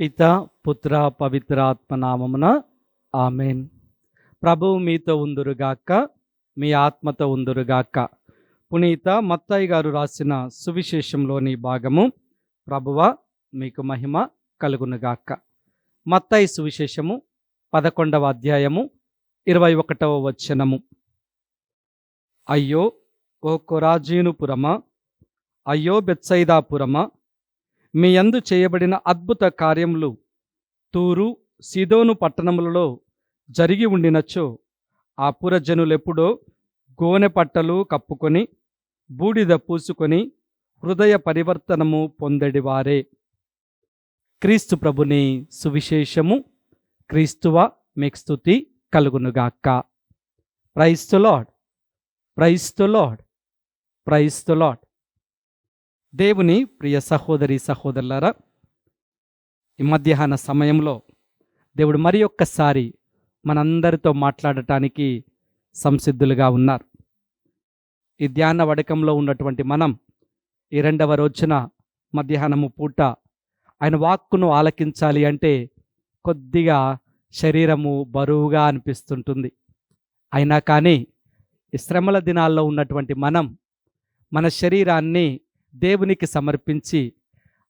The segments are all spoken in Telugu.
పిత పుత్ర పవిత్రాత్మ నామమున ఆమెన్. ప్రభువు మీతో ఉందురుగాక, మీ ఆత్మతో ఉందురుగాక. పునీత మత్తయి గారు రాసిన సువిశేషంలోని భాగము. ప్రభువ మీకు మహిమ కలుగునుగాక. మత్తయి సువిశేషము 11వ అధ్యాయము 21వ వచనము. అయ్యో ఓ కొరాజీనుపురమా, అయ్యో బెత్సైదాపురమా, మీ యందు చేయబడిన అద్భుత కార్యములు తూరు సీదోను పట్టణములలో జరిగి ఉండినచో ఆ పురజనులెప్పుడో గోనె పట్టలు కప్పుకొని బూడిద పూసుకొని హృదయ పరివర్తనము పొందడివారే. క్రీస్తు ప్రభుని సువిశేషము. క్రీస్తువ మీకు స్తుతి కలుగునుగాక. Praise the lord, praise the lord, praise the Lord. దేవుని ప్రియ సహోదరి సహోదరులారా, ఈ మధ్యాహ్న సమయంలో దేవుడు మరి ఒక్కసారి మనందరితో మాట్లాడటానికి సంసిద్ధులుగా ఉన్నారు. ఈ ధ్యాన వడకంలో ఉన్నటువంటి మనం ఈ 2వ రోజున మధ్యాహ్నము పూట ఆయన వాక్కును ఆలకించాలి అంటే కొద్దిగా శరీరము బరువుగా అనిపిస్తుంటుంది. అయినా కానీ ఈ శ్రమల దినాల్లో ఉన్నటువంటి మనం మన శరీరాన్ని దేవునికి సమర్పించి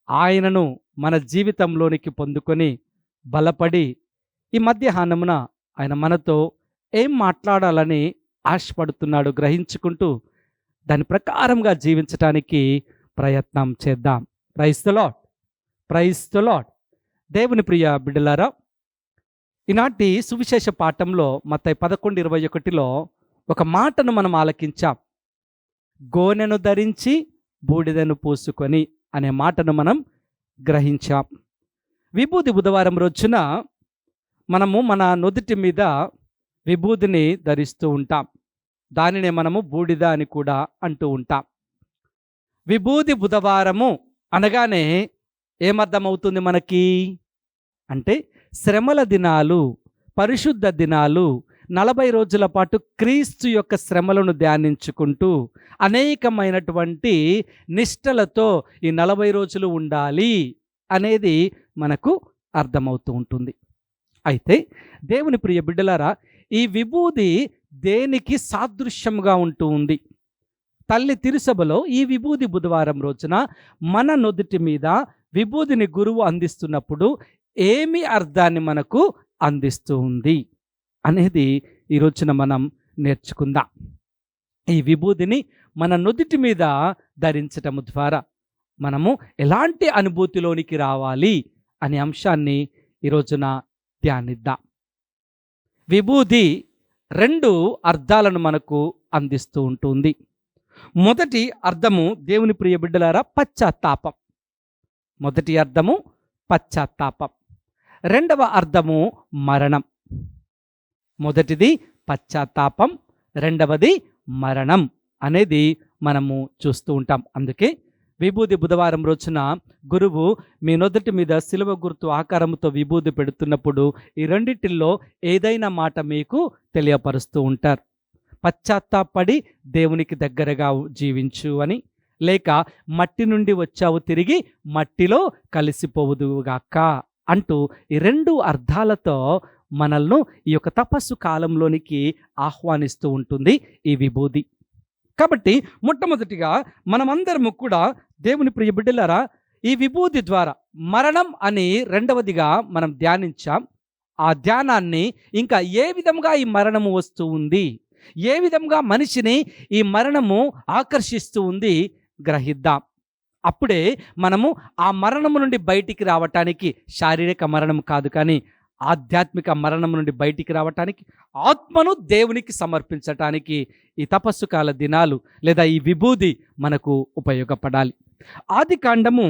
ఆయనను మన జీవితంలోనికి పొందుకొని బలపడి ఈ మధ్యాహ్నమున ఆయన మనతో ఏం మాట్లాడాలని ఆశపడుతున్నాడు గ్రహించుకుంటూ దాని ప్రకారంగా జీవించటానికి ప్రయత్నం చేద్దాం. Praise the lord, praise the Lord. దేవుని ప్రియ బిడ్డలారా, ఈనాటి సువిశేష పాఠంలో మత్తయి 11:21లో ఒక మాటను మనం ఆలకించాం. గోనెను ధరించి బూడిదను పూసుకొని అనే మాటను మనం గ్రహించాం. విభూది బుధవారం రోజున మనము మన నుదుటి మీద విభూదిని ధరిస్తూ ఉంటాం. దానినే మనము బూడిద అని కూడా అంటూ ఉంటాం. విభూది బుధవారము అనగానే ఏమర్థమవుతుంది మనకి అంటే శ్రమల దినాలు, పరిశుద్ధ దినాలు, 40 రోజుల పాటు క్రీస్తు యొక్క శ్రమలను ధ్యానించుకుంటూ అనేకమైనటువంటి నిష్టలతో ఈ 40 రోజులు ఉండాలి అనేది మనకు అర్థమవుతూ ఉంటుంది. అయితే దేవుని ప్రియ బిడ్డలారా, ఈ విభూది దేనికి సాదృశ్యంగా ఉంటూ ఉంది? తల్లి తిరుసభలో ఈ విభూది బుధవారం రోజున మన నుదుటి మీద విభూదిని గురువు అందిస్తున్నప్పుడు ఏమి అర్థాన్ని మనకు అందిస్తూ ఉంది అనేది ఈ రోజున మనం నేర్చుకుందాం. ఈ విభూదిని మన నుదుటి మీద ధరించటం ద్వారా మనము ఎలాంటి అనుభూతిలోనికి రావాలి అనే అంశాన్ని ఈ రోజున ధ్యానిద్దాం. విభూది 2 అర్థాలను మనకు అందిస్తూ ఉంటుంది. మొదటి అర్థము దేవుని ప్రియ బిడ్డలారా పశ్చాత్తాపం. మొదటి అర్థము పశ్చాత్తాపం. 2వ అర్థము మరణం. మొదటిది పశ్చాత్తాపం, 2వది మరణం అనేది మనము చూస్తూ ఉంటాం. అందుకే విభూది బుధవారం రోజున గురువు మీ నుదుటి మీద శిలువ గుర్తు ఆకారంతో విభూది పెడుతున్నప్పుడు ఈ రెండిటిల్లో ఏదైనా మాట మీకు తెలియపరుస్తూ ఉంటారు. పశ్చాత్తాపడి దేవునికి దగ్గరగా జీవించు అని, లేక మట్టి నుండి వచ్చావు తిరిగి మట్టిలో కలిసిపోవుదుగాక అంటూ ఈ 2 అర్థాలతో మనల్ని ఈ యొక్క తపస్సు కాలంలోనికి ఆహ్వానిస్తూ ఉంటుంది ఈ విభూది. కాబట్టి మొట్టమొదటిగా మనమందరము కూడా దేవుని ప్రియ బిడ్డలారా, ఈ విభూది ద్వారా మరణం అని 2వదిగా మనం ధ్యానించాం. ఆ ధ్యానాన్ని ఇంకా ఏ విధంగా ఈ మరణము వస్తూ ఉంది, ఏ విధంగా మనిషిని ఈ మరణము ఆకర్షిస్తూ ఉంది గ్రహిద్దాం. అప్పుడే మనము ఆ మరణము నుండి బయటికి రావటానికి, శారీరక మరణం కాదు కానీ ఆధ్యాత్మిక మరణం నుండి బయటికి రావటానికి, ఆత్మను దేవునికి సమర్పించటానికి ఈ తపస్సు కాల దినాలు లేదా ఈ విభూది మనకు ఉపయోగపడాలి. ఆదికాండము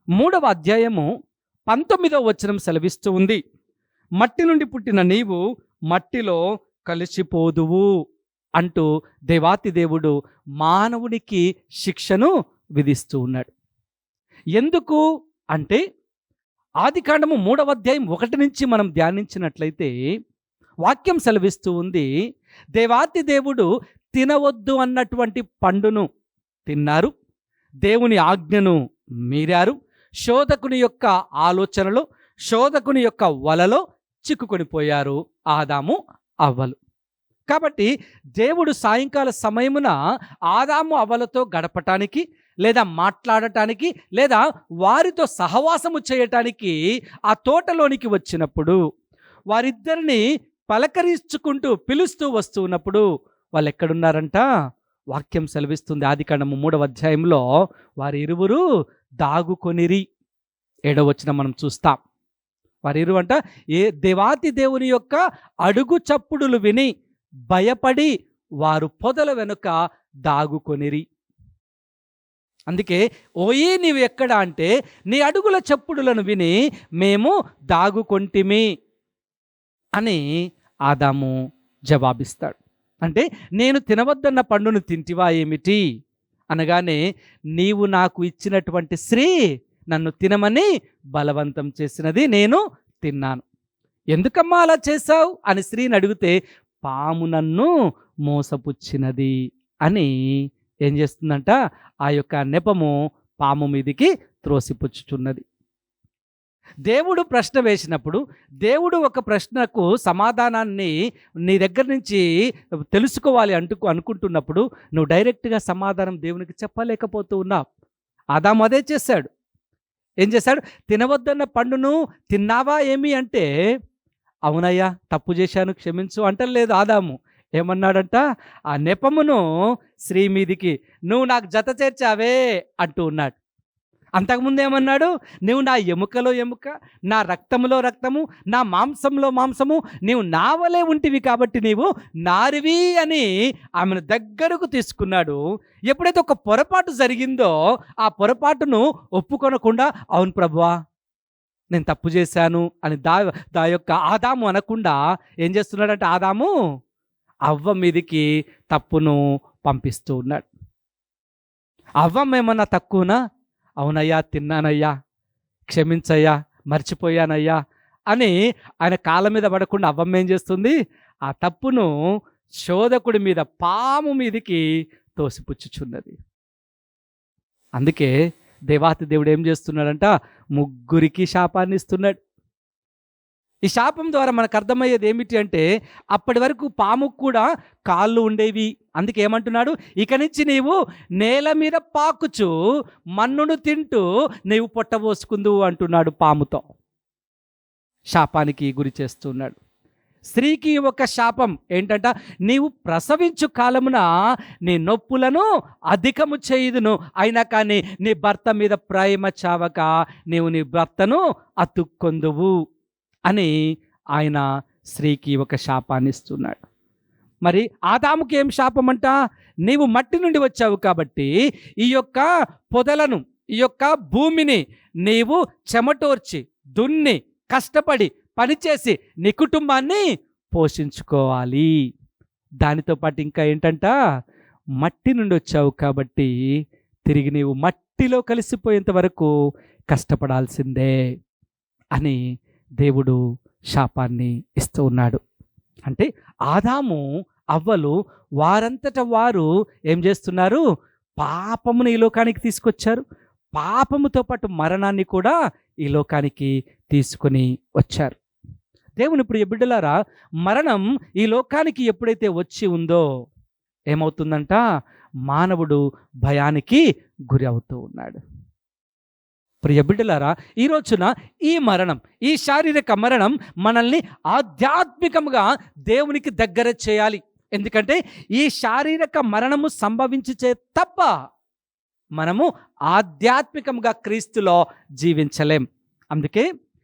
3వ అధ్యాయము 19వ వచనం సెలవిస్తూ ఉంది. మట్టి నుండి పుట్టిన నీవు మట్టిలో కలిసిపోదువు అంటూ దేవాతి దేవుడు మానవునికి శిక్షను విధిస్తూ ఉన్నాడు. ఎందుకు అంటే ఆదికాండము 3వ అధ్యాయం 1 నుంచి మనం ధ్యానించినట్లయితే వాక్యం సెలవిస్తూ ఉంది, దేవాతి దేవుడు తినవద్దు అన్నటువంటి పండును తిన్నారు, దేవుని ఆజ్ఞను మీరారు, శోధకుని యొక్క ఆలోచనలో, శోధకుని యొక్క వలలో చిక్కుకొని పోయారు ఆదాము అవ్వలు. కాబట్టి దేవుడు సాయంకాల సమయమున ఆదాము అవ్వలతో గడపటానికి, లేదా మాట్లాడటానికి, లేదా వారితో సహవాసము చేయటానికి ఆ తోటలోనికి వచ్చినప్పుడు, వారిద్దరిని పలకరించుకుంటూ పిలుస్తూ వస్తూ ఉన్నప్పుడు వాళ్ళు ఎక్కడున్నారంట? వాక్యం సెలవిస్తుంది, ఆదికాండము 3వ అధ్యాయంలో వారి ఇరువురు దాగుకొనిరి. 7వ వచనం మనం చూస్తాం. వారి ఇరువంట దేవాతి దేవుని యొక్క అడుగు చప్పుడులు విని భయపడి వారు పొదల వెనుక దాగుకొనిరి. అందుకే ఓయి నీవు ఎక్కడ అంటే, నీ అడుగుల చప్పుడులను విని మేము దాగుకొంటిమి అని ఆదాము జవాబిస్తాడు. అంటే నేను తినవద్దన్న పండును తింటివా ఏమిటి అనగానే, నీవు నాకు ఇచ్చినటువంటి స్త్రీ నన్ను తినమని బలవంతం చేసినది, నేను తిన్నాను. ఎందుకమ్మా అలా చేశావు అని స్త్రీని అడిగితే, పాము నన్ను మోసపుచ్చినది అని ఏం చేస్తుందంట? ఆ యొక్క నెపము పాము మీదికి త్రోసిపుచ్చుచున్నది. దేవుడు ప్రశ్న వేసినప్పుడు, దేవుడు ఒక ప్రశ్నకు సమాధానాన్ని నీ దగ్గర నుంచి తెలుసుకోవాలి అనుకుంటున్నప్పుడు, నువ్వు డైరెక్ట్గా సమాధానం దేవునికి చెప్పలేకపోతూ ఉన్నావు. ఆదాము అదే చేశాడు. ఏం చేశాడు? తినవద్దన్న పండును తిన్నావా ఏమి అంటే, అవునయ్యా తప్పు చేశాను క్షమించు అంటలేదు ఆదాము. ఏమన్నాడంట? ఆ నెపమును స్త్రీ మీదికి నువ్వు నాకు జత చేర్చావే అంటూ ఉన్నాడు. అంతకుముందు ఏమన్నాడు? నువ్వు నా ఎముకలో ఎముక, నా రక్తములో రక్తము, నా మాంసంలో మాంసము, నీవు నా వలే ఉంటివి కాబట్టి నీవు నారివి అని ఆమెను దగ్గరకు తీసుకున్నాడు. ఎప్పుడైతే ఒక పొరపాటు జరిగిందో ఆ పొరపాటును ఒప్పుకొనకుండా, అవును ప్రభువా నేను తప్పు చేశాను అని దా యొక్క ఆదాము అనకుండా ఏం చేస్తున్నాడంటే, ఆదాము అవ్వ మీదికి తప్పును పంపిస్తూ ఉన్నాడు. అవ్వ ఏమన్నా తక్కువనా? అవునయ్యా తిన్నానయ్యా, క్షమించయ్యా, మర్చిపోయానయ్యా అని ఆయన కాళ్ళ మీద పడకుండా అవ్వమ్మ ఏం చేస్తుంది? ఆ తప్పును శోధకుడి మీద, పాము మీదికి తోసిపుచ్చుచున్నది. అందుకే దేవాతి దేవుడు ఏం చేస్తున్నాడంట? ముగ్గురికి శాపాన్ని ఇస్తున్నాడు. ఈ శాపం ద్వారా మనకు అర్థమయ్యేది ఏమిటి అంటే, అప్పటి వరకు పాముకు కూడా కాళ్ళు ఉండేవి. అందుకే ఏమంటున్నాడు? ఇక నుంచి నీవు నేల మీద పాకుచు మన్నును తింటూ నీవు పొట్టబోసుకుందువు అంటున్నాడు పాముతో. శాపానికి గురి చేస్తున్నాడు. స్త్రీకి ఒక శాపం ఏంటంట? నీవు ప్రసవించు కాలమున నీ నొప్పులను అధికము చేయుదును, అయినా కానీ నీ భర్త మీద ప్రేమ చావక నీవు నీ భర్తను అతుక్కొందువు అని ఆయన స్త్రీకి ఒక శాపాన్ని ఇస్తున్నాడు. మరి ఆదాముకి ఏం శాపం అంట? నీవు మట్టి నుండి వచ్చావు కాబట్టి ఈ యొక్క పొదలను, ఈ యొక్క భూమిని నీవు చెమటోర్చి దున్ని కష్టపడి పనిచేసి నీ కుటుంబాన్ని పోషించుకోవాలి. దానితో పాటు ఇంకా ఏంటంట? మట్టి నుండి వచ్చావు కాబట్టి తిరిగి నీవు మట్టిలో కలిసిపోయేంత వరకు కష్టపడాల్సిందే అని దేవుడు శాపాన్ని ఇస్తూ ఉన్నాడు. అంటే ఆదాము అవ్వలు వారంతట వారు ఏం చేస్తున్నారు? పాపమును ఈ లోకానికి తీసుకొచ్చారు. పాపముతో పాటు మరణాన్ని కూడా ఈ లోకానికి తీసుకొని వచ్చారు. దేవుని ప్రియ బిడ్డలారా, మరణం ఈ లోకానికి ఎప్పుడైతే వచ్చి ఉందో ఏమవుతుందంట? మానవుడు భయానికి గురి అవుతూ ఉన్నాడు. ప్రియ బిడ్డలారా, ఈ రోజున ఈ మరణం, ఈ శారీరక మరణం మనల్ని ఆధ్యాత్మికంగా దేవునికి దగ్గర చేయాలి. ఎందుకంటే ఈ శారీరక మరణము సంభవించే తప్ప మనము ఆధ్యాత్మికంగా క్రీస్తులో జీవించలేం. అందుకే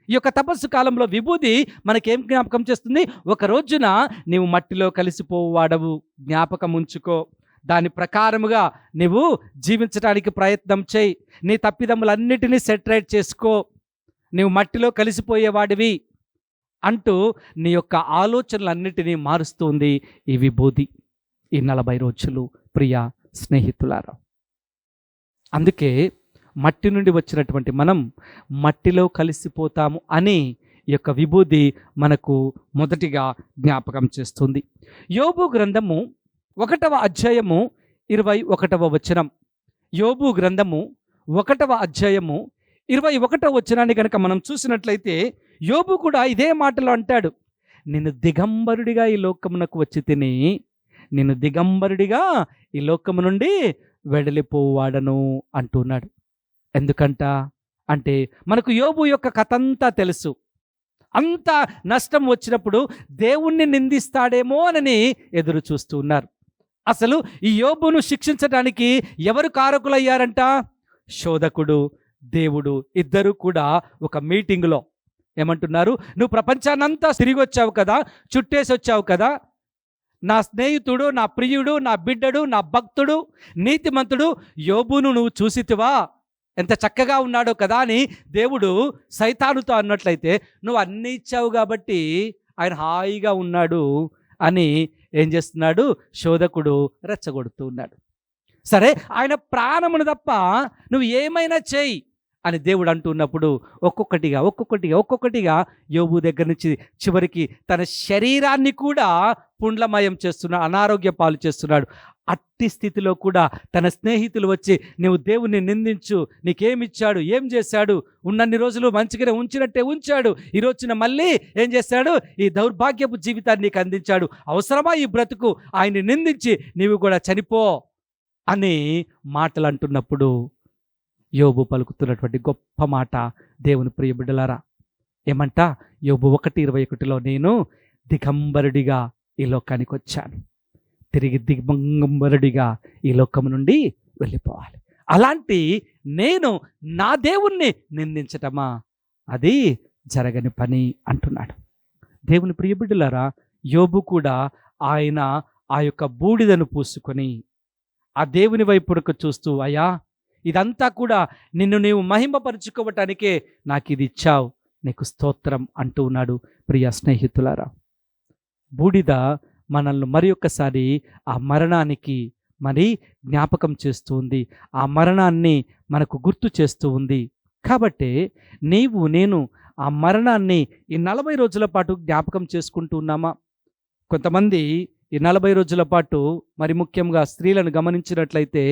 ఈ యొక్క తపస్సు కాలంలో విభూది మనకేం జ్ఞాపకం చేస్తుంది? ఒక రోజున నీవు మట్టిలో కలిసిపోవాడవు, జ్ఞాపకం ఉంచుకో. దాని ప్రకారముగా నువ్వు జీవించడానికి ప్రయత్నం చేయి. నీ తప్పిదములన్నిటినీ సెటరేట్ చేసుకో. నువ్వు మట్టిలో కలిసిపోయేవాడివి అంటూ నీ యొక్క ఆలోచనలన్నిటినీ మారుస్తుంది ఈ విభూది, ఈ 40 రోజులు. ప్రియ స్నేహితులారా, అందుకే మట్టి నుండి వచ్చినటువంటి మనం మట్టిలో కలిసిపోతాము అని ఈ యొక్క విభూది మనకు మొదటిగా జ్ఞాపకం చేస్తుంది. యోబు గ్రంథము 1వ అధ్యాయము 21వ వచనం. యోబు గ్రంథము 1వ అధ్యాయము 21వ వచనాన్ని కనుక మనం చూసినట్లయితే యోబు కూడా ఇదే మాటలో అంటాడు, నేను దిగంబరుడిగా ఈ లోకమునకు వచ్చి తిని, నేను దిగంబరుడిగా ఈ లోకము నుండి వెడలిపోవాడను అంటున్నాడు. ఎందుకంట అంటే మనకు యోబు యొక్క కథ అంతా తెలుసు. అంత నష్టం వచ్చినప్పుడు దేవుణ్ణి నిందిస్తాడేమో అని ఎదురు చూస్తూ ఉన్నారు. అసలు ఈ యోబును శిక్షించడానికి ఎవరు కారకులయ్యారంట? శోధకుడు, దేవుడు ఇద్దరు కూడా ఒక మీటింగులో ఏమంటున్నారు, నువ్వు ప్రపంచాన్నంతా తిరిగి వచ్చావు కదా, చుట్టేసి వచ్చావు కదా, నా స్నేహితుడు, నా ప్రియుడు, నా బిడ్డడు, నా భక్తుడు, నీతిమంతుడు యోబును నువ్వు చూసితివా, ఎంత చక్కగా ఉన్నాడో కదా అని దేవుడు సైతానుతో అన్నట్లయితే, నువ్వు అన్నీ ఇచ్చావు కాబట్టి ఆయన హాయిగా ఉన్నాడు అని ఏం చేస్తున్నాడు? శోధకుడు రెచ్చగొడుతూ ఉన్నాడు. సరే, ఆయన ప్రాణమును తప్ప నువ్వు ఏమైనా చేయి అని దేవుడు అంటున్నప్పుడు ఒక్కొక్కటిగా యోబు దగ్గర నుంచి చివరికి తన శరీరాన్ని కూడా పుండ్లమయం చేస్తున్నాడు, అనారోగ్య పాలు చేస్తున్నాడు. అట్టి స్థితిలో కూడా తన స్నేహితులు వచ్చి, నువ్వు దేవుణ్ణి నిందించు, నీకేమిచ్చాడు, ఏం చేశాడు, ఉన్నన్ని రోజులు మంచిగానే ఉంచినట్టే ఉంచాడు, ఈరోజున మళ్ళీ ఏం చేశాడు, ఈ దౌర్భాగ్యపు జీవితాన్ని నీకు అందించాడు, అవసరమా ఈ బ్రతుకు, ఆయన్ని నిందించి నీవు కూడా చనిపో అని మాటలు అంటున్నప్పుడు యోబు పలుకుతున్నటువంటి గొప్ప మాట, దేవుని ప్రియ బిడ్డలారా, ఏమంట? యోబు 1:21లో నేను దిగంబరుడిగా ఈ లోకానికి వచ్చాను, తిరిగి దిగంబరుడిగా ఈ లోకం నుండి వెళ్ళిపోవాలి. అలాంటి నేను నా దేవుణ్ణి నిందించటమా, అది జరగని పని అంటున్నాడు. దేవుని ప్రియ బిడ్డలారా, యోబు కూడా ఆయన ఆ యొక్క బూడిదను పూసుకొని ఆ దేవుని వైపుకు చూస్తూ, అయ్యా ఇదంతా కూడా నిన్ను నీవు మహిమపరుచుకోవటానికే నాకు ఇది ఇచ్చావు, నీకు స్తోత్రం అంటూ ఉన్నాడు. ప్రియ స్నేహితులారా, బూడిద మనల్ని మరి ఒక్కసారి ఆ మరణానికి మరి జ్ఞాపకం చేస్తూ ఉంది, ఆ మరణాన్ని మనకు గుర్తు చేస్తూ ఉంది. కాబట్టి నీవు నేను ఆ మరణాన్ని ఈ 40 రోజుల పాటు జ్ఞాపకం చేసుకుంటూ ఉన్నామా? కొంతమంది ఈ 40 రోజుల పాటు మరి ముఖ్యంగా స్త్రీలను గమనించినట్లయితే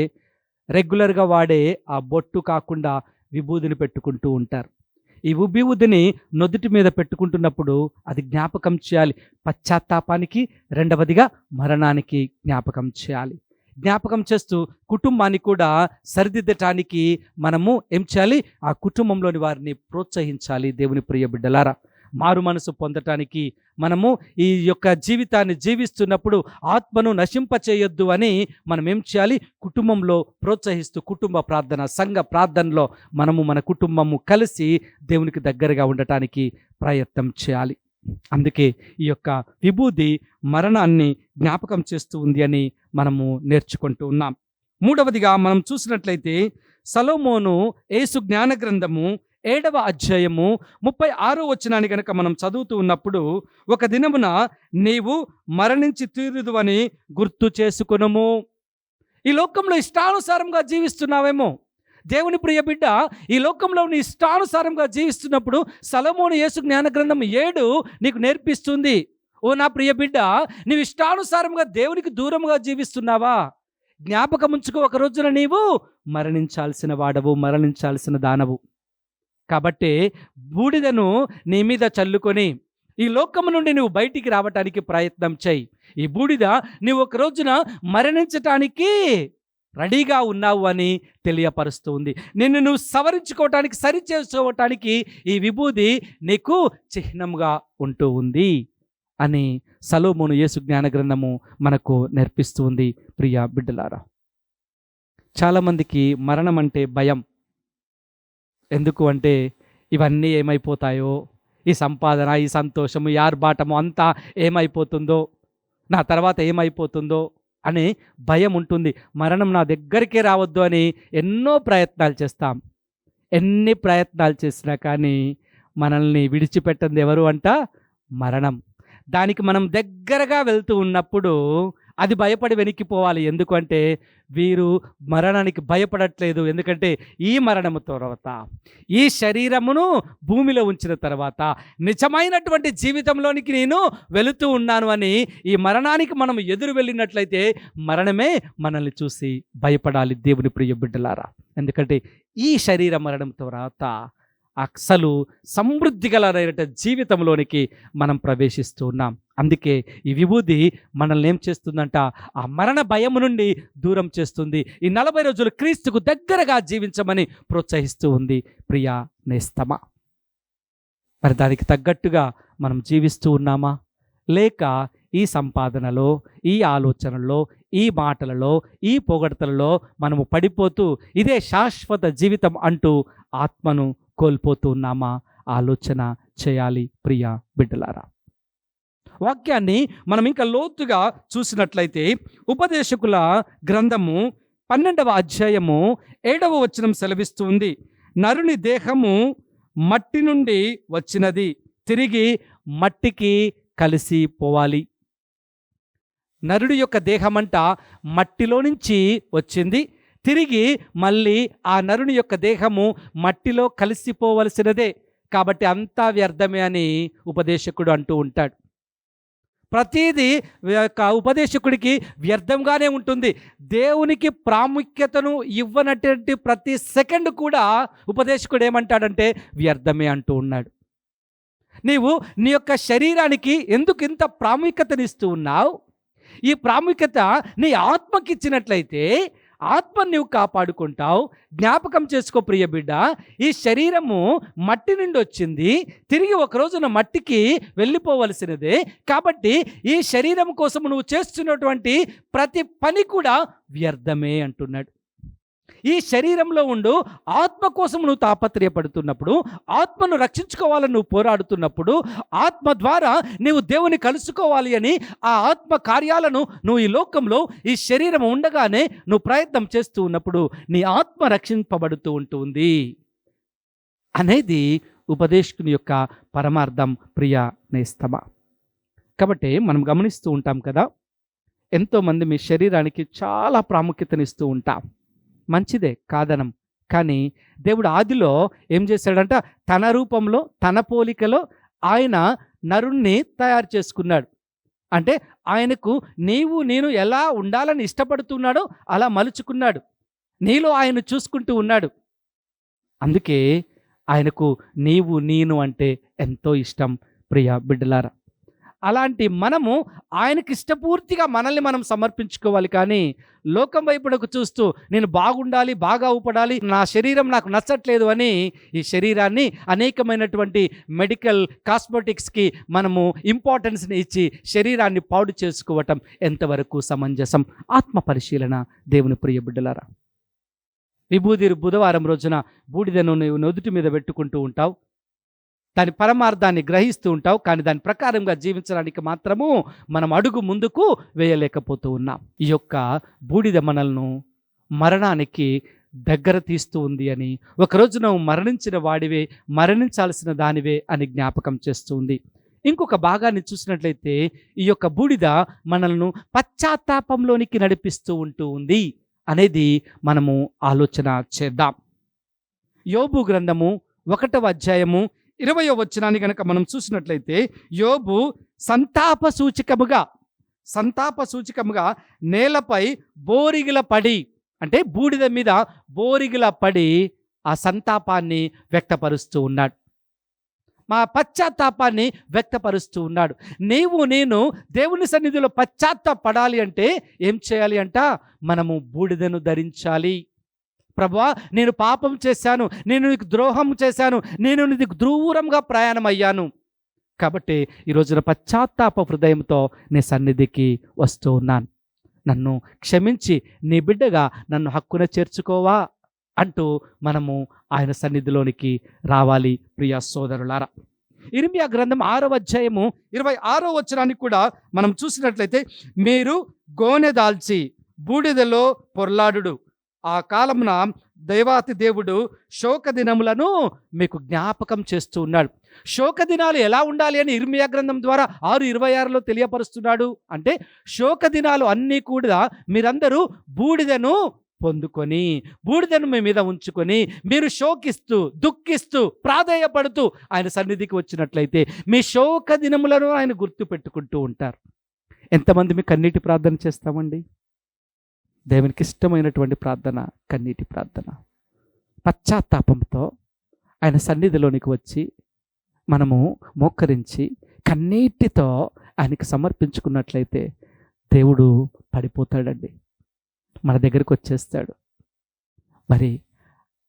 రెగ్యులర్గా వాడే ఆ బొట్టు కాకుండా విభూదిని పెట్టుకుంటూ ఉంటారు. ఈ విభూదిని నుదుటి మీద పెట్టుకుంటున్నప్పుడు అది జ్ఞాపకం చేయాలి, పశ్చాత్తాపానికి, రెండవదిగా మరణానికి జ్ఞాపకం చేయాలి. జ్ఞాపకం చేస్తూ కుటుంబాన్ని కూడా సరిదిద్దటానికి మనము ఏం చేయాలి? ఆ కుటుంబంలోని వారిని ప్రోత్సహించాలి. దేవుని ప్రియ బిడ్డలారా, మారు మనసు పొందటానికి మనము ఈ యొక్క జీవితాన్ని జీవిస్తున్నప్పుడు ఆత్మను నశింపచేయొద్దు అని మనం ఏం చేయాలి? కుటుంబంలో ప్రోత్సహిస్తూ కుటుంబ ప్రార్థన, సంఘ ప్రార్థనలో మనము మన కుటుంబము కలిసి దేవునికి దగ్గరగా ఉండటానికి ప్రయత్నం చేయాలి. అందుకే ఈ యొక్క విభూది మరణాన్ని జ్ఞాపకం చేస్తూ ఉంది అని మనము నేర్చుకుంటూ ఉన్నాం. మూడవదిగా మనం చూసినట్లయితే సొలొమోను యేసు జ్ఞాన గ్రంథము 7వ అధ్యాయము 36వ వచనాన్ని కనుక మనం చదువుతూ ఉన్నప్పుడు, ఒక దినమున నీవు మరణించి తీరుదువని గుర్తు చేసుకొనుము. ఈ లోకంలో ఇష్టానుసారంగా జీవిస్తున్నావేమో, దేవుని ప్రియ బిడ్డ, ఈ లోకంలో నీ ఇష్టానుసారంగా జీవిస్తున్నప్పుడు సొలొమోను యేసు జ్ఞాన గ్రంథం 7 నీకు నేర్పిస్తుంది. ఓ నా ప్రియ బిడ్డ, నీవు ఇష్టానుసారంగా దేవునికి దూరంగా జీవిస్తున్నావా? జ్ఞాపకం ఉంచుకో, ఒక రోజున నీవు మరణించాల్సిన వాడవు, మరణించాల్సిన దానవు. కాబట్టి బూడిదను నీ మీద చల్లుకొని ఈ లోకము నుండి నువ్వు బయటికి రావటానికి ప్రయత్నం చేయి. ఈ బూడిద నువ్వు ఒక రోజున మరణించటానికి రెడీగా ఉన్నావు అని తెలియపరుస్తూ ఉంది. నిన్ను నువ్వు సవరించుకోవటానికి, సరిచేసుకోవటానికి ఈ విభూది నీకు చిహ్నంగా ఉంటూ ఉంది అని సొలొమోను యేసు జ్ఞాన గ్రంథము మనకు నేర్పిస్తూ ఉంది. ప్రియ బిడ్డలారా, చాలామందికి మరణం అంటే భయం. ఎందుకు అంటే ఇవన్నీ ఏమైపోతాయో, ఈ సంపాదన, ఈ సంతోషము, ఈ ఆర్భాటము అంతా ఏమైపోతుందో, నా తర్వాత ఏమైపోతుందో అనే భయం ఉంటుంది. మరణం నా దగ్గరికే రావద్దు అని ఎన్నో ప్రయత్నాలు చేస్తాం. ఎన్ని ప్రయత్నాలు చేసినా కానీ మనల్ని విడిచిపెట్టంది ఎవరు అంట? మరణం. దానికి మనం దగ్గరగా వెళ్తూ ఉన్నప్పుడు అది భయపడి వెనక్కిపోవాలి. ఎందుకంటే వీరు మరణానికి భయపడట్లేదు. ఎందుకంటే ఈ మరణము తర్వాత, ఈ శరీరమును భూమిలో ఉంచిన తర్వాత నిజమైనటువంటి జీవితంలోనికి నేను వెళుతూ ఉన్నాను అని ఈ మరణానికి మనం ఎదురు వెళ్ళినట్లయితే మరణమే మనల్ని చూసి భయపడాలి దేవుని ప్రియ బిడ్డలారా. ఎందుకంటే ఈ శరీర మరణం తర్వాత అసలు సమృద్ధి గలైన జీవితంలోనికి మనం ప్రవేశిస్తూ ఉన్నాం. అందుకే ఈ విభూది మనల్ని ఏం చేస్తుందంట, ఆ మరణ భయం నుండి దూరం చేస్తుంది. ఈ 40 రోజులు క్రీస్తుకు దగ్గరగా జీవించమని ప్రోత్సహిస్తూ ఉంది ప్రియా నేస్తమా. మరి దానికి తగ్గట్టుగా మనం జీవిస్తూ ఉన్నామా, లేక ఈ సంపాదనలో, ఈ ఆలోచనల్లో, ఈ మాటలలో, ఈ పొగడ్తలలో మనము పడిపోతూ ఇదే శాశ్వత జీవితం అంటూ ఆత్మను కోల్పోతూ ఉన్నామా? ఆలోచన చేయాలి ప్రియా బిడ్డలారా. వాక్యాన్ని మనం ఇంకా లోతుగా చూసినట్లయితే ఉపదేశకుల గ్రంథము 12వ అధ్యాయము 7వ వచనం సెలవిస్తుంది, నరుని దేహము మట్టి నుండి వచ్చినది, తిరిగి మట్టికి కలిసిపోవాలి. నరుడి యొక్క దేహమంట మట్టిలో నుంచి వచ్చింది, తిరిగి మళ్ళీ ఆ నరుని యొక్క దేహము మట్టిలో కలిసిపోవలసినదే. కాబట్టి అంతా వ్యర్థమే అని ఉపదేశకుడు అంటూ ఉంటాడు. ప్రతిదీ యొక్క ఉపదేశకుడికి వ్యర్థంగానే ఉంటుంది. దేవునికి ప్రాముఖ్యతను ఇవ్వనటువంటి ప్రతి సెకండ్ కూడా ఉపదేశకుడు ఏమంటాడంటే వ్యర్థమే అంటూ ఉన్నాడు. నీవు నీ యొక్క శరీరానికి ఎందుకు ఇంత ప్రాముఖ్యతనిస్తూ ఉన్నావు? ఈ ప్రాముఖ్యత నీ ఆత్మకి ఇచ్చినట్లయితే ఆత్మను నీవు కాపాడుకుంటావు. జ్ఞాపకం చేసుకో ప్రియ బిడ్డ, ఈ శరీరము మట్టి నుండి వచ్చింది, తిరిగి ఒక రోజున మట్టికి వెళ్ళిపోవలసినదే. కాబట్టి ఈ శరీరం కోసం నువ్వు చేస్తున్నటువంటి ప్రతి పని కూడా వ్యర్థమే అంటున్నాడు. ఈ శరీరంలో ఉండు ఆత్మ కోసం నువ్వు తాపత్రయపడుతున్నప్పుడు, ఆత్మను రక్షించుకోవాలని నువ్వు పోరాడుతున్నప్పుడు, ఆత్మ ద్వారా నీవు దేవుని కలుసుకోవాలి అని ఆ ఆత్మ కార్యాలను నువ్వు ఈ లోకంలో ఈ శరీరం ఉండగానే నువ్వు ప్రయత్నం చేస్తూ ఉన్నప్పుడు నీ ఆత్మ రక్షింపబడుతూ ఉంటుంది అనేది ఉపదేశకుని యొక్క పరమార్థం ప్రియ నేస్తమా. కాబట్టి మనం గమనిస్తూ ఉంటాం కదా, ఎంతోమంది మీ శరీరానికి చాలా ప్రాముఖ్యతనిస్తూ ఉంటాం. మంచిదే, కాదనం. కానీ దేవుడు ఆదిలో ఏం చేశాడంట, తన రూపంలో తన పోలికలో ఆయన నరుణ్ణి తయారు చేసుకున్నాడు. అంటే ఆయనకు నేను ఎలా ఉండాలని ఇష్టపడుతున్నాడో అలా మలుచుకున్నాడు. నీలో ఆయన చూసుకుంటూ ఉన్నాడు. అందుకే ఆయనకు నేను అంటే ఎంతో ఇష్టం ప్రియ బిడ్డలారా. అలాంటి మనము ఆయనకి ఇష్టపూర్తిగా మనల్ని మనం సమర్పించుకోవాలి. కానీ లోకం వైపునకు చూస్తూ నేను బాగుండాలి, బాగా ఊపడాలి, నా శరీరం నాకు నచ్చట్లేదు అని ఈ శరీరాన్ని అనేకమైనటువంటి మెడికల్ కాస్మెటిక్స్కి మనము ఇంపార్టెన్స్ని ఇచ్చి శరీరాన్ని పాడు చేసుకోవటం ఎంతవరకు సమంజసం? ఆత్మ పరిశీలన దేవుని ప్రియ బిడ్డలారా. విభూది బుధవారం రోజున బూడిదను నువ్వు నుదుటి మీద పెట్టుకుంటూ ఉంటావు, దాని పరమార్థాన్ని గ్రహిస్తూ ఉంటావు. కానీ దాని ప్రకారంగా జీవించడానికి మాత్రము మనం అడుగు ముందుకు వేయలేకపోతూ ఉన్నాం. ఈ యొక్క బూడిద మనల్ని మరణానికి దగ్గర తీస్తూ ఉంది అని, ఒకరోజు నువ్వు మరణించిన వాడివే, మరణించాల్సిన దానివే అని జ్ఞాపకం చేస్తుంది. ఇంకొక భాగాన్ని చూసినట్లయితే ఈ యొక్క బూడిద మనల్ని పశ్చాత్తాపంలోనికి నడిపిస్తూ ఉంటూ ఉంది అనేది మనము ఆలోచన చేద్దాం. యోబు గ్రంథము 1వ అధ్యాయము 20వ వచనాన్ని కనుక మనం చూసినట్లయితే, యోబు సంతాప సూచికముగా నేలపై బోరిగిల పడి, అంటే బూడిద మీద బోరిగిల పడి ఆ సంతాపాన్ని వ్యక్తపరుస్తూ ఉన్నాడు, మా పశ్చాత్తాపాన్ని వ్యక్తపరుస్తూ ఉన్నాడు. నేను దేవుని సన్నిధిలో పశ్చాత్తాపడాలి అంటే ఏం చేయాలి అంట, మనము బూడిదను ధరించాలి. ప్రభువా, నేను పాపం చేశాను, నేను నీకు ద్రోహం చేశాను, నేను నీకు దూరంగా ప్రయాణం అయ్యాను. కాబట్టి ఈ రోజున పశ్చాత్తాప హృదయంతో నీ సన్నిధికి వస్తూ ఉన్నాను. నన్ను క్షమించి నీ బిడ్డగా నన్ను హక్కున చేర్చుకోవా అంటూ మనము ఆయన సన్నిధిలోనికి రావాలి ప్రియ సోదరులారా. ఇర్మియా గ్రంథం 6వ అధ్యాయము 26వ వచనాన్ని కూడా మనం చూసినట్లయితే, మీరు గోనె దాల్చి బూడిదలో పొర్లాడు, ఆ కాలమున దేవాతి దేవుడు శోక దినములను మీకు జ్ఞాపకం చేస్తూ ఉన్నాడు. శోక దినాలు ఎలా ఉండాలి అని ఇర్మియా గ్రంథం ద్వారా 6:26లో తెలియపరుస్తున్నాడు. అంటే శోక దినాలు అన్నీ కూడా మీరందరూ బూడిదను పొందుకొని, బూడిదను మీ మీద ఉంచుకొని, మీరు శోకిస్తూ, దుఃఖిస్తూ, ప్రాధేయపడుతూ ఆయన సన్నిధికి వచ్చినట్లయితే మీ శోక దినములను ఆయన గుర్తు పెట్టుకుంటూ ఉంటారు. ఎంతమంది మీ కన్నీటి ప్రార్థన చేస్తామండి? దేవునికి ఇష్టమైనటువంటి ప్రార్థన కన్నీటి ప్రార్థన. పశ్చాత్తాపంతో ఆయన సన్నిధిలోనికి వచ్చి మనము మోకరించి కన్నీటితో ఆయనకి సమర్పించుకున్నట్లయితే దేవుడు పడిపోతాడండి, మన దగ్గరికి వచ్చేస్తాడు. మరి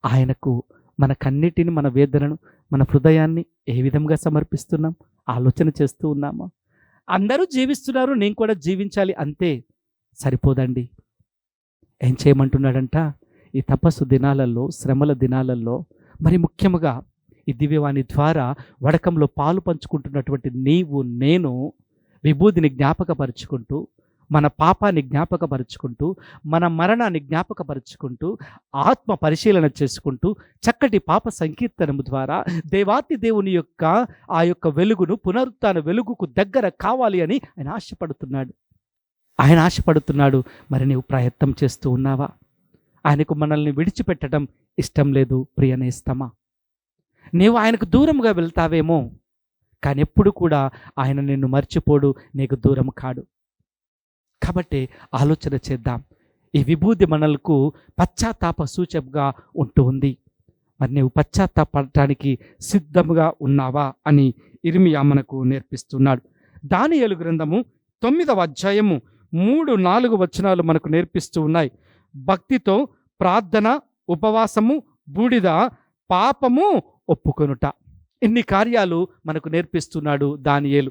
ఆయనకు మన కన్నీటిని, మన వేదనను, మన హృదయాన్ని ఏ విధంగా సమర్పిస్తున్నాం? ఆలోచన చేస్తూ ఉన్నామా? అందరూ జీవిస్తున్నారు, నేను కూడా జీవించాలి అంతే సరిపోదండి. ఏం చేయమంటున్నాడంట? ఈ తపస్సు దినాలలో, శ్రమల దినాలలో, మరి ముఖ్యముగా ఈ దివ్యవాణి ద్వారా వడకంలో పాలు పంచుకుంటున్నటువంటి నీవు, నేను విభూతిని జ్ఞాపకపరుచుకుంటూ, మన పాపాన్ని జ్ఞాపకపరుచుకుంటూ, మన మరణాన్ని జ్ఞాపకపరుచుకుంటూ, ఆత్మ పరిశీలన చేసుకుంటూ, చక్కటి పాప సంకీర్తనము ద్వారా దేవాతి దేవుని యొక్క ఆ యొక్క వెలుగును, పునరుత్థాన వెలుగుకు దగ్గర కావాలి అని ఆయన ఆశపడుతున్నాడు. మరి నీవు ప్రయత్నం చేస్తూ ఉన్నావా? ఆయనకు మనల్ని విడిచిపెట్టడం ఇష్టం లేదు ప్రియనేస్తమా. నీవు ఆయనకు దూరంగా వెళ్తావేమో, కానీ ఎప్పుడు కూడా ఆయన నిన్ను మర్చిపోడు, నీకు దూరం కాడు. కాబట్టి ఆలోచన చేద్దాం. ఈ విభూతి మనలకు పశ్చాత్తాప సూచకగా ఉంటూ ఉంది. మరి నీవు పశ్చాత్తాపడటానికి సిద్ధముగా ఉన్నావా అని ఇర్మియా మనకు నేర్పిస్తున్నాడు. దానియేలు గ్రంథము 9వ అధ్యాయము 3-4 వచనాలు మనకు నేర్పిస్తూ ఉన్నాయి. భక్తితో ప్రార్థన, ఉపవాసము, బూడిద, పాపము ఒప్పుకొనుట, ఇన్ని కార్యాలు మనకు నేర్పిస్తున్నాడు దానియేలు.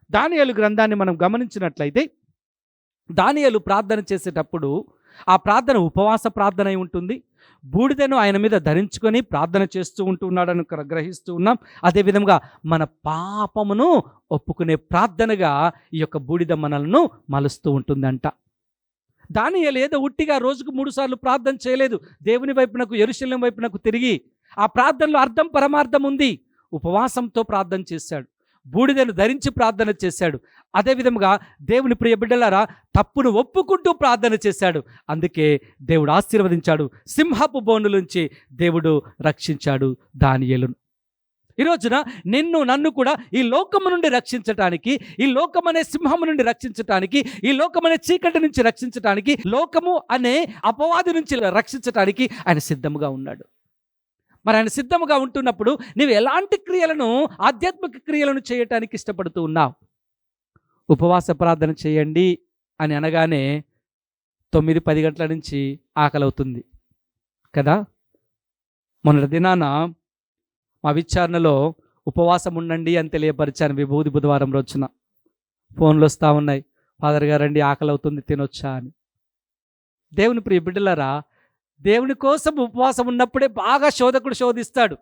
దానియేలు గ్రంథాన్ని మనం గమనించినట్లయితే దానియేలు ప్రార్థన చేసేటప్పుడు ఆ ప్రార్థన ఉపవాస ప్రార్థన అయి ఉంటుంది. బూడిదను ఆయన మీద ధరించుకొని ప్రార్థన చేస్తూ ఉంటున్నాడని గ్రహిస్తూ ఉన్నాం. అదేవిధంగా మన పాపమును ఒప్పుకునే ప్రార్థనగా ఈ యొక్క బూడిద మనల్ని మలుస్తూ ఉంటుందంట. దానియేలు ఏదో ఉట్టిగా రోజుకు 3 సార్లు ప్రార్థన చేయలేదు. దేవుని వైపునకు, యెరూషలేము వైపునకు తిరిగి ఆ ప్రార్థనలో అర్థం పరమార్థం ఉంది. ఉపవాసంతో ప్రార్థన చేశాడు, బూడిదను ధరించి ప్రార్థన చేశాడు. అదేవిధంగా దేవుని ప్రియ బిడ్డలారా, తప్పును ఒప్పుకుంటూ ప్రార్థన చేశాడు. అందుకే దేవుడు ఆశీర్వదించాడు. సింహపు బోను నుంచి దేవుడు రక్షించాడు దానియేలును. ఈ రోజున నన్ను కూడా ఈ లోకము నుండి రక్షించటానికి, ఈ లోకమనే సింహము నుండి రక్షించటానికి, ఈ లోకమనే చీకటి నుంచి రక్షించటానికి, లోకము అనే అపవాది నుంచి రక్షించటానికి ఆయన సిద్ధముగా ఉన్నాడు. మరి ఆయన సిద్ధముగా ఉంటున్నప్పుడు నీవు ఎలాంటి క్రియలను, ఆధ్యాత్మిక క్రియలను చేయటానికి ఇష్టపడుతూ ఉన్నావు? ఉపవాస ప్రార్థన చేయండి అని అనగానే 9-10 గంటల నుంచి ఆకలి అవుతుంది కదా. మొన్నటి దినాన మా విచారణలో ఉపవాసం ఉండండి అని తెలియపరిచాను. విభూతి బుధవారం రోజున ఫోన్లు వస్తూ ఉన్నాయి, ఫాదర్ గారండి ఆకలి అవుతుంది, తినొచ్చా అని. దేవుని ప్రియ బిడ్డలారా, దేవుని కోసం ఉపవాసం ఉన్నప్పుడే బాగా శోధకుడు శోధిస్తాడు.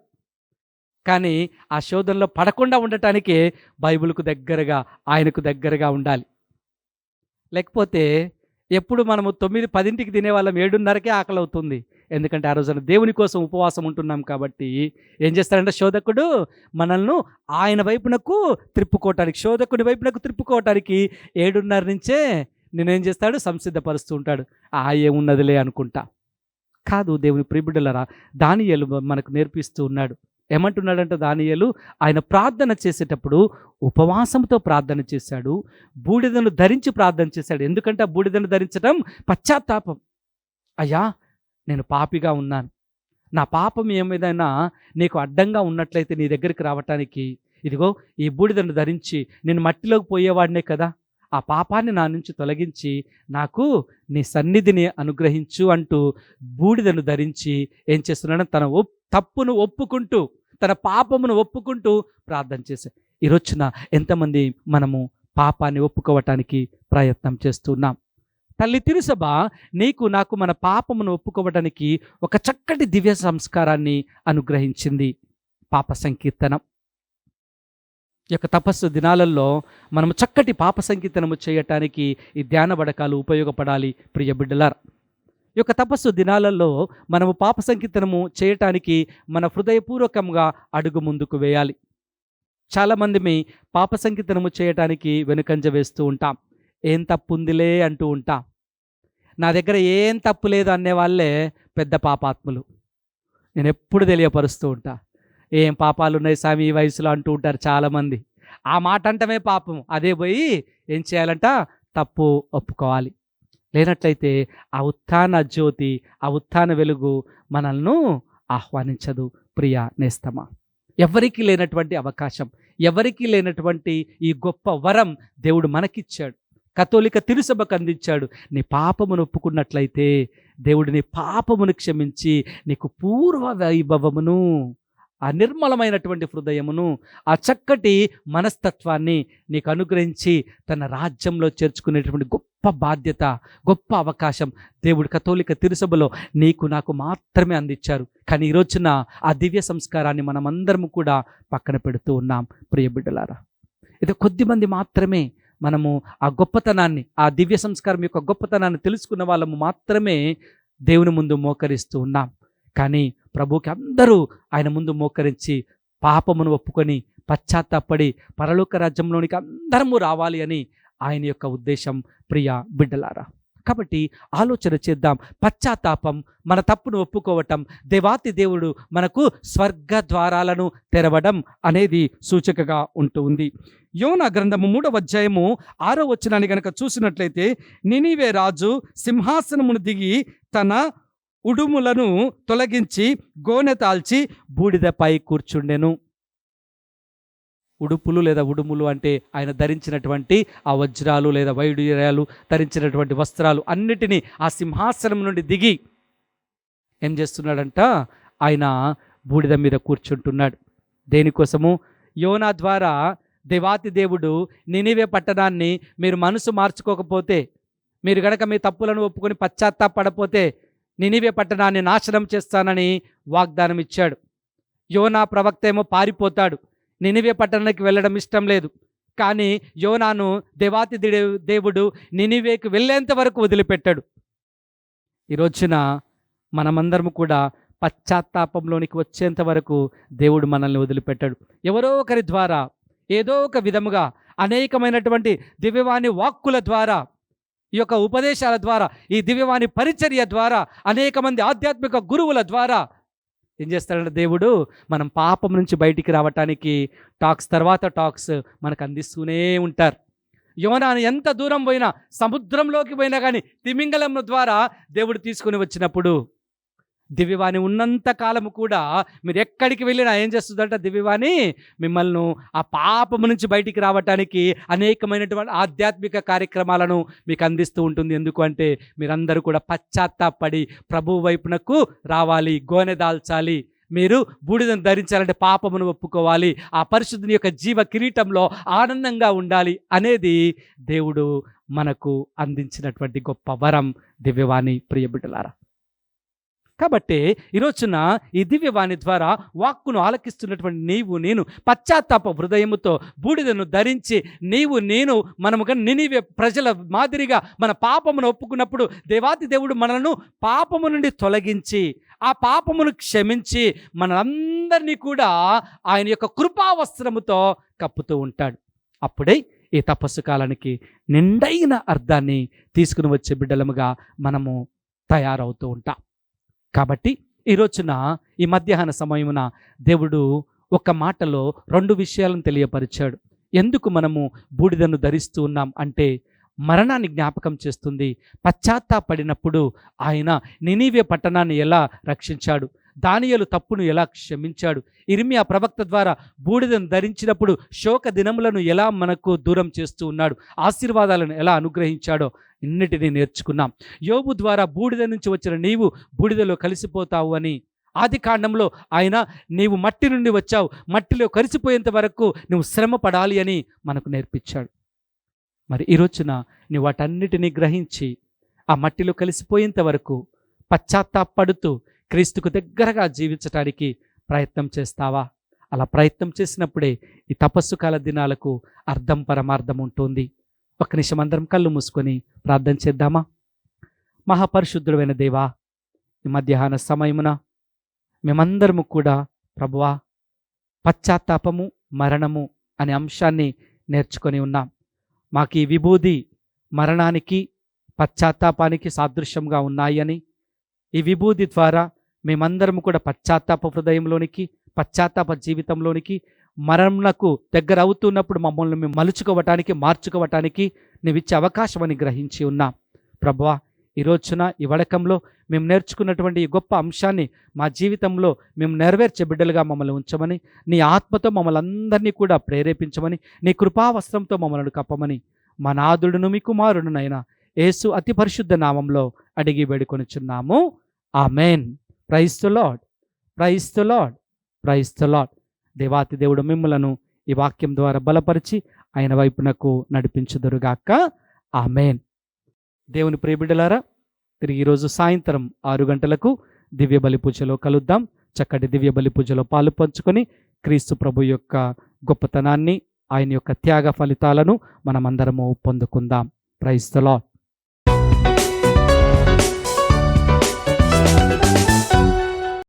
కానీ ఆ శోధనలో పడకుండా ఉండటానికే బైబిల్కు దగ్గరగా, ఆయనకు దగ్గరగా ఉండాలి. లేకపోతే ఎప్పుడు మనము 9-10ంటికి తినేవాళ్ళం 7:30కే ఆకలి అవుతుంది. ఎందుకంటే ఆ రోజున దేవుని కోసం ఉపవాసం ఉంటున్నాం కాబట్టి ఏం చేస్తాడంటే శోధకుడు మనల్ని ఆయన వైపునకు త్రిప్పుకోవటానికి, శోధకుడి వైపునకు త్రిప్పుకోవటానికి 7:30 నుంచే నేనేం చేస్తాడు, సంసిద్ధపరుస్తూ ఉంటాడు. ఏమున్నదిలే అనుకుంటా. కాదు, దేవుని ప్రియబిడ్డలారా, దానియేలు మనకు నేర్పిస్తూ ఉన్నాడు. ఏమంటున్నాడంటే దానియేలు ఆయన ప్రార్థన చేసేటప్పుడు ఉపవాసంతో ప్రార్థన చేశాడు, బూడిదను ధరించి ప్రార్థన చేశాడు. ఎందుకంటే ఆ బూడిదను ధరించడం పశ్చాత్తాపం. అయ్యా, నేను పాపిగా ఉన్నాను, నా పాపం ఏమైనా నీకు అడ్డంగా ఉన్నట్లయితే నీ దగ్గరికి రావటానికి ఇదిగో ఈ బూడిదను ధరించి, నేను మట్టిలోకి పోయేవాడినే కదా, ఆ పాపాన్ని నా నుంచి తొలగించి నాకు నీ సన్నిధిని అనుగ్రహించు అంటూ బూడిదను ధరించి ఏం చేస్తున్నాడు, తన తప్పును ఒప్పుకుంటూ, తన పాపమును ఒప్పుకుంటూ ప్రార్థన చేశాడు. ఈరోజున ఎంతమంది మనము పాపాన్ని ఒప్పుకోవటానికి ప్రయత్నం చేస్తున్నాం? తల్లి తిరుసభ నీకు నాకు మన పాపమును ఒప్పుకోవటానికి ఒక చక్కటి దివ్య సంస్కారాన్ని అనుగ్రహించింది, పాప సంకీర్తనం. ఈ యొక్క తపస్సు దినాలలో మనము చక్కటి పాప సంకీర్తనము చేయటానికి ఈ ధ్యాన బడకాలు ఉపయోగపడాలి ప్రియ బిడ్డలారా. ఈ యొక్క తపస్సు దినాలలో మనము పాప సంకీర్తనము చేయటానికి మన హృదయపూర్వకంగా అడుగు ముందుకు వేయాలి. చాలామంది మీ పాప సంకీర్తనము చేయటానికి వెనుకంజ వేస్తూ ఉంటాం. ఏం తప్పు ఉందిలే అంటూ ఉంటాం. నా దగ్గర ఏం తప్పు లేదు అనే వాళ్ళే పెద్ద పాపాత్ములు. నేను ఎప్పుడు తెలియపరుస్తూ ఉంటా. ఏం పాపాలు ఉన్నాయి స్వామి ఈ వయసులో అంటూ ఉంటారు చాలామంది. ఆ మాట అంటమే పాపం. అదే పోయి ఏం చేయాలంట? తప్పు ఒప్పుకోవాలి. లేనట్లయితే ఆ ఉత్థాన జ్యోతి, ఆ ఉత్థాన వెలుగు మనల్ని ఆహ్వానించదు. ప్రియ నేస్తమా, ఎవరికీ లేనటువంటి అవకాశం, ఎవరికీ లేనటువంటి ఈ గొప్ప వరం దేవుడు మనకిచ్చాడు. కథోలిక తిరుసభకు అందించాడు. నీ పాపమును ఒప్పుకున్నట్లయితే దేవుడు నీ పాపమును క్షమించి నీకు పూర్వ వైభవమును, ఆ నిర్మలమైనటువంటి హృదయమును, ఆ చక్కటి మనస్తత్వాన్ని నీకు అనుగ్రహించి తన రాజ్యంలో చేర్చుకునేటువంటి గొప్ప బాధ్యత, గొప్ప అవకాశం దేవుడు కథోలిక తిరుసభలో నీకు నాకు మాత్రమే అందించారు. కానీ ఈ రోజున ఆ దివ్య సంస్కారాన్ని మనమందరము కూడా పక్కన పెడుతూ ఉన్నాం. ప్రియ బిడ్డలారా, ఇది కొద్దిమంది మాత్రమే మనము ఆ గొప్పతనాన్ని, ఆ దివ్య సంస్కారం యొక్క గొప్పతనాన్ని తెలుసుకున్న వాళ్ళము మాత్రమే దేవుని ముందు మోకరిస్తూ ఉన్నాం. కానీ ప్రభువుకి అందరూ ఆయన ముందు మోకరించి పాపమును ఒప్పుకొని పశ్చాత్తాపడి పరలోక రాజ్యంలోనికి అందరము రావాలి అని ఆయన యొక్క ఉద్దేశం. ప్రియ బిడ్డలారా, కాబట్టి ఆలోచన చేద్దాం. పశ్చాత్తాపం, మన తప్పును ఒప్పుకోవటం, దేవాతి దేవుడు మనకు స్వర్గ ద్వారాలను తెరవడం అనేది సూచకగా ఉంటుంది. యోనా గ్రంథము 3వ అధ్యాయము 6వ వచనాన్ని గనక చూసినట్లయితే, నినివే రాజు సింహాసనమును దిగి తన ఉడుములను తొలగించి గోనె తాల్చి బూడిదపై కూర్చుండెను. ఉడుపులు లేదా ఉడుములు అంటే ఆయన ధరించినటువంటి ఆ వజ్రాలు లేదా వైడూర్యాలు, ధరించినటువంటి వస్త్రాలు అన్నిటినీ ఆ సింహాసనం నుండి దిగి ఏం చేస్తున్నాడంట? ఆయన బూడిద మీద కూర్చుంటున్నాడు. దేనికోసము? యోనా ద్వారా దేవాతి దేవుడు నినివే పట్టణాన్ని మీరు మనసు మార్చుకోకపోతే, మీరు గనక మీ తప్పులను ఒప్పుకొని పశ్చాత్తాపడపోతే నినివే పట్టణాన్ని నాశనం చేస్తానని వాగ్దానం ఇచ్చాడు. యోనా ప్రవక్త ఏమో పారిపోతాడు. నినివే పట్టణానికి వెళ్ళడం ఇష్టం లేదు. కానీ యోనాను దేవాతి దేవుడు నినివేకి వెళ్ళేంత వరకు వదిలిపెట్టాడు. ఈ రోజున మనమందరం కూడా పశ్చాత్తాపంలోనికి వచ్చేంత వరకు దేవుడు మనల్ని వదిలిపెట్టాడు. ఎవరో ఒకరి ద్వారా, ఏదో ఒక విధముగా, అనేకమైనటువంటి దివ్యవాణి వాక్కుల ద్వారా, ఈ యొక్క ఉపదేశాల ద్వారా, ఈ దివ్యవాణి పరిచర్య ద్వారా, అనేక మంది ఆధ్యాత్మిక గురువుల ద్వారా ఏం చేస్తాడంటే దేవుడు మనం పాపం నుంచి బయటికి రావటానికి టాక్స్ తర్వాత టాక్స్ మనకు అందిస్తూనే ఉంటారు. యోనాను ఎంత దూరం పోయినా, సముద్రంలోకి పోయినా కానీ తిమింగలం ద్వారా దేవుడు తీసుకుని వచ్చినప్పుడు దివ్యవాణి ఉన్నంత కాలము కూడా మీరు ఎక్కడికి వెళ్ళినా ఏం చేస్తుందంట? దివ్యవాణి మిమ్మల్ని ఆ పాపము నుంచి బయటికి రావటానికి అనేకమైనటువంటి ఆధ్యాత్మిక కార్యక్రమాలను మీకు అందిస్తూ ఉంటుంది. ఎందుకు అంటే మీరందరూ కూడా పశ్చాత్తాపడి ప్రభువు వైపునకు రావాలి, గోనె దాల్చాలి. మీరు బూడిదను ధరించాలంటే పాపమును ఒప్పుకోవాలి, ఆ పరిశుద్ధుని యొక్క జీవ కిరీటంలో ఆనందంగా ఉండాలి అనేది దేవుడు మనకు అందించినటువంటి గొప్ప వరం దివ్యవాణి. ప్రియ బిడ్డలారా, కాబట్టి ఈరోజున ఈ దివ్యవాణి ద్వారా వాక్కును ఆలకిస్తున్నటువంటి నీవు నేను పశ్చాత్తాప హృదయముతో బూడిదను ధరించి నీవు నేను మనముగా నినివే ప్రజల మాదిరిగా మన పాపమును ఒప్పుకున్నప్పుడు దేవాతి దేవుడు మనలను పాపము నుండి తొలగించి ఆ పాపమును క్షమించి మనందరినీ కూడా ఆయన యొక్క కృపావస్త్రముతో కప్పుతూ ఉంటాడు. అప్పుడే ఈ తపస్సు కాలానికి నిండైన అర్థాన్ని తీసుకుని వచ్చే బిడ్డలముగా మనము తయారవుతూ ఉంటాం. కాబట్టి ఈ రోజున ఈ మధ్యాహ్న సమయమున దేవుడు ఒక మాటలో 2 విషయాలను తెలియపరిచాడు. ఎందుకు మనము బూడిదను ధరిస్తూ ఉన్నాం అంటే మరణాన్ని జ్ఞాపకం చేస్తుంది. పశ్చాత్తాపడినప్పుడు ఆయన నినివే పట్టణాన్ని ఎలా రక్షించాడు, దానియేలు తప్పును ఎలా క్షమించాడు, ఇర్మియా ప్రవక్త ద్వారా బూడిదను ధరించినప్పుడు శోక దినములను ఎలా మనకు దూరం చేస్తూ ఉన్నాడు, ఆశీర్వాదాలను ఎలా అనుగ్రహించాడో ఇన్నిటినీ నేర్చుకున్నాం. యోబు ద్వారా బూడిద నుంచి వచ్చిన నీవు బూడిదలో కలిసిపోతావు అని, ఆది కాండంలో ఆయన నీవు మట్టి నుండి వచ్చావు, మట్టిలో కలిసిపోయేంత వరకు నువ్వు శ్రమ పడాలి అని మనకు నేర్పించాడు. మరి ఈ రోజున నువ్వు వాటన్నిటినీ గ్రహించి ఆ మట్టిలో కలిసిపోయేంత వరకు పశ్చాత్తాపడుతూ క్రీస్తుకు దగ్గరగా జీవించటానికి ప్రయత్నం చేస్తావా? అలా ప్రయత్నం చేసినప్పుడే ఈ తపస్సు కాల దినాలకు అర్థం పరమార్థం ఉంటుంది. ఒక్క నిమిషం అందరం కళ్ళు మూసుకొని ప్రార్థన చేద్దామా? మహాపరిశుద్ధుడైన దేవా, ఈ మధ్యాహ్న సమయమున మేమందరము కూడా ప్రభువా పశ్చాత్తాపము, మరణము అనే అంశాన్ని నేర్చుకొని ఉన్నాం. మాకు ఈ విభూది మరణానికి, పశ్చాత్తాపానికి సాదృశ్యంగా ఉన్నాయని, ఈ విభూది ద్వారా మేమందరము కూడా పశ్చాత్తాప హృదయంలోనికి, పశ్చాత్తాప జీవితంలోనికి, మరణమునకు దగ్గర అవుతున్నప్పుడు మమ్మల్ని మేము మలుచుకోవటానికి, మార్చుకోవటానికి నీవిచ్చే అవకాశం అని గ్రహించి ఉన్నాం. ప్రభువా, ఈ రోజున ఈ వడకంలో మేము నేర్చుకున్నటువంటి ఈ గొప్ప అంశాన్ని మా జీవితంలో మేము నెరవేర్చే బిడ్డలుగా మమ్మల్ని ఉంచమని, నీ ఆత్మతో మమ్మల్ని అందరినీ కూడా ప్రేరేపించమని, నీ కృపావస్త్రంతో మమ్మల్ని కప్పమని మా నాథుడును మీ కుమారుడునైనా యేసు అతి పరిశుద్ధ నామంలో అడిగి వేడుకొనుచున్నాము. Amen. Praise the lord, praise the lord, praise the lord. దేవాతి దేవుడు మిమ్మలను ఈ వాక్యం ద్వారా బలపరిచి ఆయన వైపునకు నడిపించుదురుగాక. ఆమెన్. దేవుని ప్రియబిడ్డలారా, తిరిగి ఈరోజు సాయంత్రం 6 గంటలకు దివ్య బలి పూజలో కలుద్దాం. చక్కటి దివ్య బలి పూజలో పాలు పంచుకొని క్రీస్తు ప్రభు యొక్క గొప్పతనాన్ని, ఆయన యొక్క త్యాగ ఫలితాలను మనమందరము పొందుకుందాం. Praise the lord.